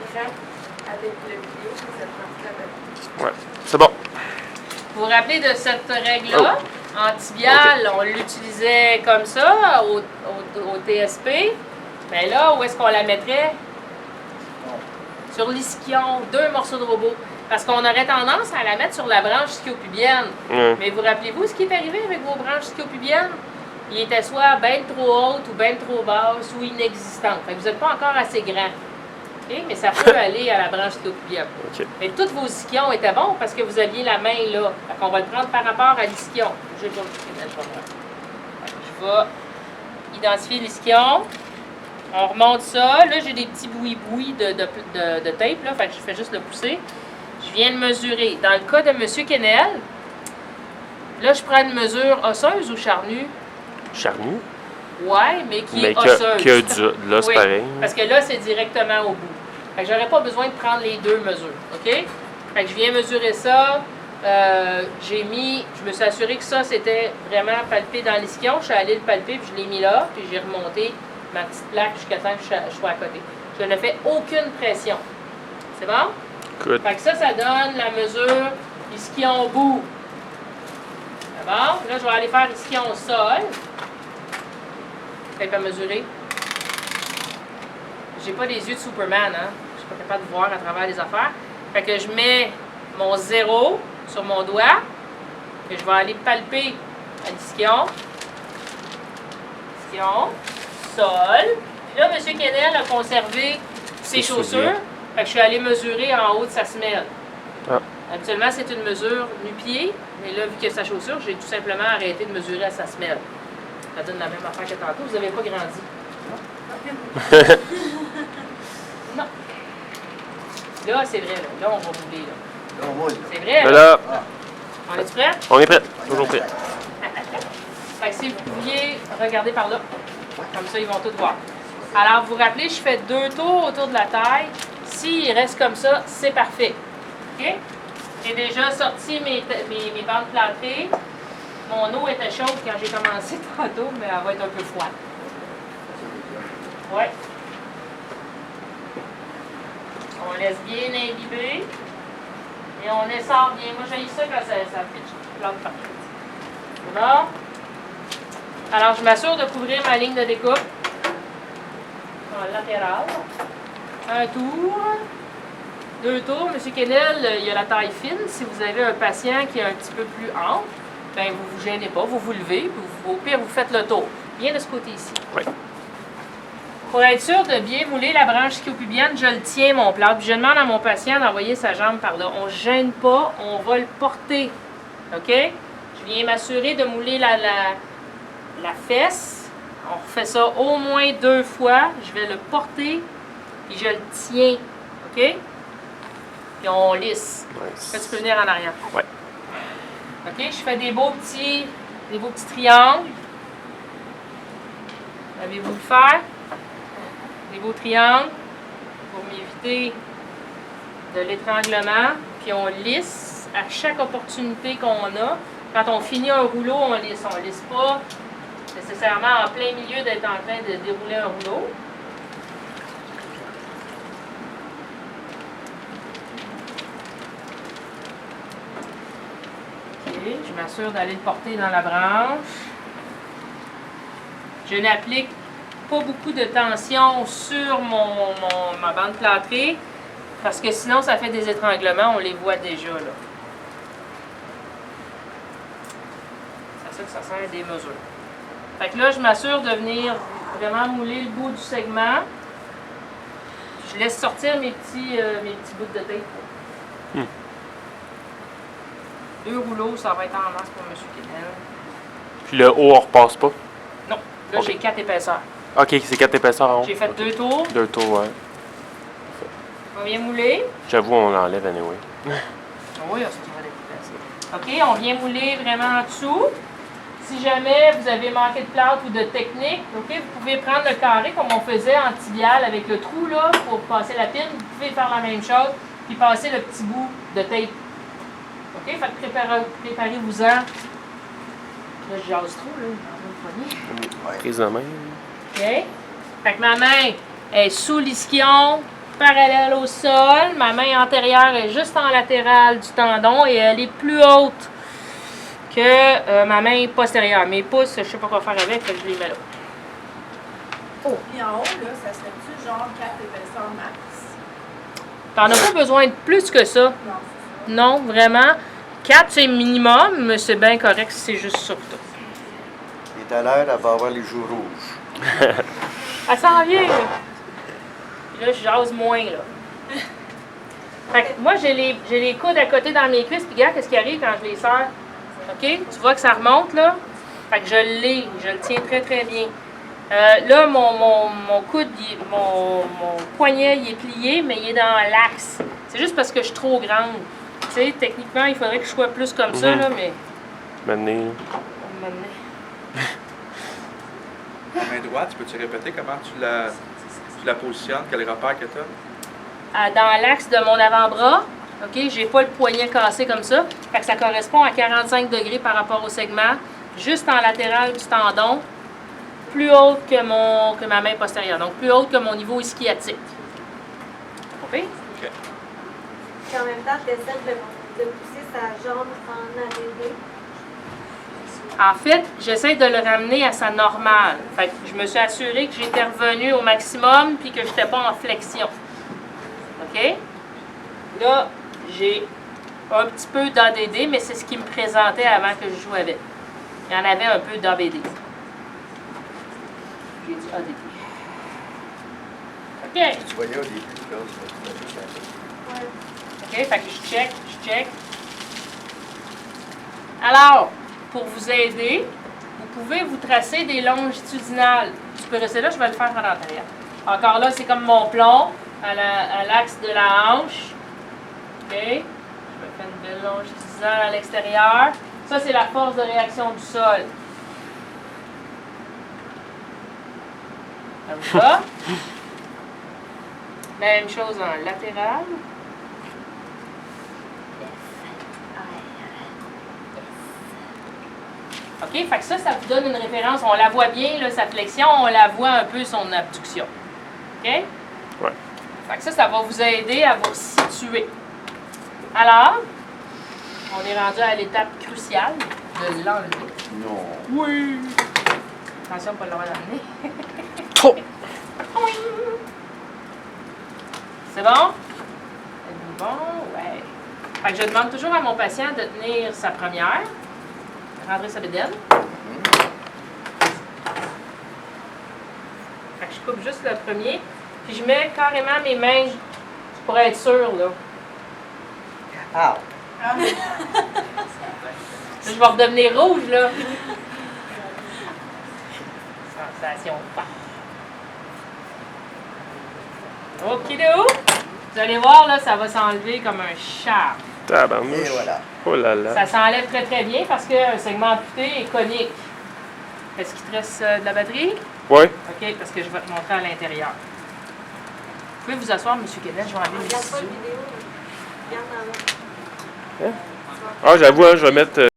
l'écran avec la vidéo, cette partie-là. Ouais, c'est bon. Vous vous rappelez de cette règle-là? En tibial, on l'utilisait comme ça, au TSP. Mais là, où est-ce qu'on la mettrait? Sur l'ischion, 2 morceaux de robot. Parce qu'on aurait tendance à la mettre sur la branche ischiopubienne. Mais vous rappelez-vous ce qui est arrivé avec vos branches ischiopubiennes? Ils étaient soit bien trop hautes ou bien trop basses ou inexistantes. Fait que vous n'êtes pas encore assez grand. Okay? Mais ça peut aller à la branche ischiopubienne. Okay. Mais tous vos ischions étaient bons parce que vous aviez la main là. Fait qu'on va le prendre par rapport à l'ischion. Je vais identifier l'ischion. On remonte ça. Là, j'ai des petits bouis-bouis de tape. Là, fait que je fais juste le pousser. Je viens de mesurer. Dans le cas de M. Kennel, là, je prends une mesure osseuse ou charnue? Charnue? Oui, mais qui est osseuse. Que du, là, c'est pareil. Parce que là, c'est directement au bout. Fait que j'aurais pas besoin de prendre les 2 mesures. OK? Fait que je viens mesurer ça. Je me suis assuré que ça, c'était vraiment palpé dans l'ischion. Je suis allée le palper, puis je l'ai mis là, puis j'ai remonté ma petite plaque jusqu'à temps que je sois à côté. Je ne fais aucune pression. C'est bon? Good. Fait que ça donne la mesure ischion bout. C'est bon? Là, je vais aller faire ischion sol. Peut-être pas mesurer. J'ai pas les yeux de Superman, hein? Je suis pas capable de voir à travers les affaires. Fait que je mets mon 0 sur mon doigt. Et je vais aller palper à l'ischion. Ischion. Sol. Puis là, M. Kennel a conservé ses chaussures. Fait que je suis allée mesurer en haut de sa semelle. Ah. Habituellement, c'est une mesure nu-pied. Mais là, vu qu'il y a sa chaussure, j'ai tout simplement arrêté de mesurer à sa semelle. Ça donne la même affaire que tantôt. Vous n'avez pas grandi. Non. Là, c'est vrai. Là, on va rouler. Là. C'est vrai. Là. On est prêt? On est prêt. Toujours prêt. Fait que si vous pouviez regarder par là. Comme ça, ils vont tout voir. Alors, vous vous rappelez, je fais 2 tours autour de la taille. S'il reste comme ça, c'est parfait. OK? J'ai déjà sorti mes bandes plâtrées. Mon eau était chaude quand j'ai commencé tantôt, mais elle va être un peu froide. Oui. On laisse bien imbiber. Et on essore bien. Moi, j'ai ça quand ça plante partout. C'est bon? Alors, je m'assure de couvrir ma ligne de découpe. En latéral. Un tour. 2 tours. M. Kennel, il y a la taille fine. Si vous avez un patient qui est un petit peu plus ample, bien, vous ne vous gênez pas. Vous vous levez. Puis au pire, vous faites le tour. Bien de ce côté ici. Oui. Pour être sûr de bien mouler la branche ischiopubienne, je le tiens, mon plâtre. Puis je demande à mon patient d'envoyer sa jambe par là. On ne gêne pas. On va le porter. OK? Je viens m'assurer de mouler la fesse. On refait ça au moins 2 fois. Je vais le porter et je le tiens. OK? Puis on lisse. Nice. Là, tu peux venir en arrière. Ouais. OK? Je fais des beaux petits triangles. Avez-vous le faire? Des beaux triangles pour m'éviter de l'étranglement. Puis on lisse à chaque opportunité qu'on a. Quand on finit un rouleau, on lisse. On ne lisse pas nécessairement en plein milieu d'être en train de dérouler un rouleau. OK, je m'assure d'aller le porter dans la branche. Je n'applique pas beaucoup de tension sur ma bande plâtrée parce que sinon ça fait des étranglements, on les voit déjà là. C'est ça que ça sert des mesures. Fait que là, je m'assure de venir vraiment mouler le bout du segment. Je laisse sortir mes petits bouts de tape. 2 rouleaux, ça va être en masse pour M. Kennel. Puis le haut, on repasse pas? Non, là j'ai 4 épaisseurs. OK, c'est 4 épaisseurs en haut. J'ai fait 2 tours. 2 tours, ouais. On vient mouler. J'avoue, on l'enlève anyway. Oui, ça va être placé. OK, on vient mouler vraiment en dessous. Si jamais vous avez manqué de plâtre ou de technique, OK, vous pouvez prendre le carré comme on faisait en tibial avec le trou là pour passer la pine. Vous pouvez faire la même chose puis passer le petit bout de tape. OK, fait que préparez-vous-en. Là, je jase trop, là. Prise de main. OK. Fait que ma main est sous l'ischion. parallèle au sol. Ma main antérieure est juste en latéral du tendon et elle est plus haute que ma main postérieure. Mes pouces, je ne sais pas quoi faire avec, fait que je les mets là. Puis en haut, là, ça serait-tu genre 4 épaisseurs max? T'en as pas besoin de plus que ça. Non, c'est ça. Non, vraiment. 4, c'est minimum, mais c'est bien correct si c'est juste sur tout. Et tout à l'heure, elle va avoir les joues rouges. Elle s'en vient, là. Puis là, je jase moins, là. Fait que moi, j'ai les coudes à côté dans mes cuisses, puis regarde, qu'est-ce qui arrive quand je les serre. OK? Tu vois que ça remonte, là? Fait que je le tiens très, très bien. Là, mon coude, mon poignet, il est plié, mais il est dans l'axe. C'est juste parce que je suis trop grande. Tu sais, techniquement, il faudrait que je sois plus comme ça, là, mais... Maintenant, La main droite, peux-tu répéter comment tu la positionnes, quel repère que tu as? Dans l'axe de mon avant-bras, OK, j'ai pas le poignet cassé comme ça. Fait que ça correspond à 45 degrés par rapport au segment, juste en latéral du tendon, plus haute que ma main postérieure, donc plus haute que mon niveau ischiatique. OK? OK. Puis en même temps, tu essaies de pousser sa jambe en arrière. En fait, j'essaie de le ramener à sa normale. Fait que je me suis assurée que j'étais revenue au maximum puis que je n'étais pas en flexion. OK? Là, j'ai un petit peu d'ADD, mais c'est ce qui me présentait avant que je joue avec. Il y en avait un peu d'ABD. J'ai dit ADD. OK. Tu voyais au début, là, tu vas juste un peu. OK, fait que je check. Alors, pour vous aider, vous pouvez vous tracer des longitudinales. Tu peux rester là, je vais le faire en l'intérieur. Encore là, c'est comme mon plomb à l'axe de la hanche. OK. Je me fais une belle longitudinale à l'extérieur. Ça, c'est la force de réaction du sol. Comme ça. Même chose en latéral. OK? Fait que ça vous donne une référence. On la voit bien, là, sa flexion. On la voit un peu, son abduction. OK? Ouais. Fait que ça va vous aider à vous situer. Alors, on est rendu à l'étape cruciale de l'enlever. Non. Oui! Attention, pas l'avoir d'amener. trop. C'est bon? Êtes-vous bon? Ouais. Fait que je demande toujours à mon patient de tenir sa première. Rentrer sa bédaine. Fait que je coupe juste le premier. Puis je mets carrément mes mains pour être sûre, là. Ah! Là, je vais redevenir rouge, là. Sensation forte. Okidou! Vous allez voir, là, ça va s'enlever comme un charme. Tabarnouche. Et voilà. Oh là là. Ça s'enlève très très bien parce qu'un segment amputé est conique. Est-ce qu'il te reste de la batterie? Ouais. OK, parce que je vais te montrer à l'intérieur. Vous pouvez vous asseoir, M. Kenneth, je vais enlever mes Regarde pas ciseaux. la vidéo. Regarde dans là. Ah, j'avoue, hein, je vais mettre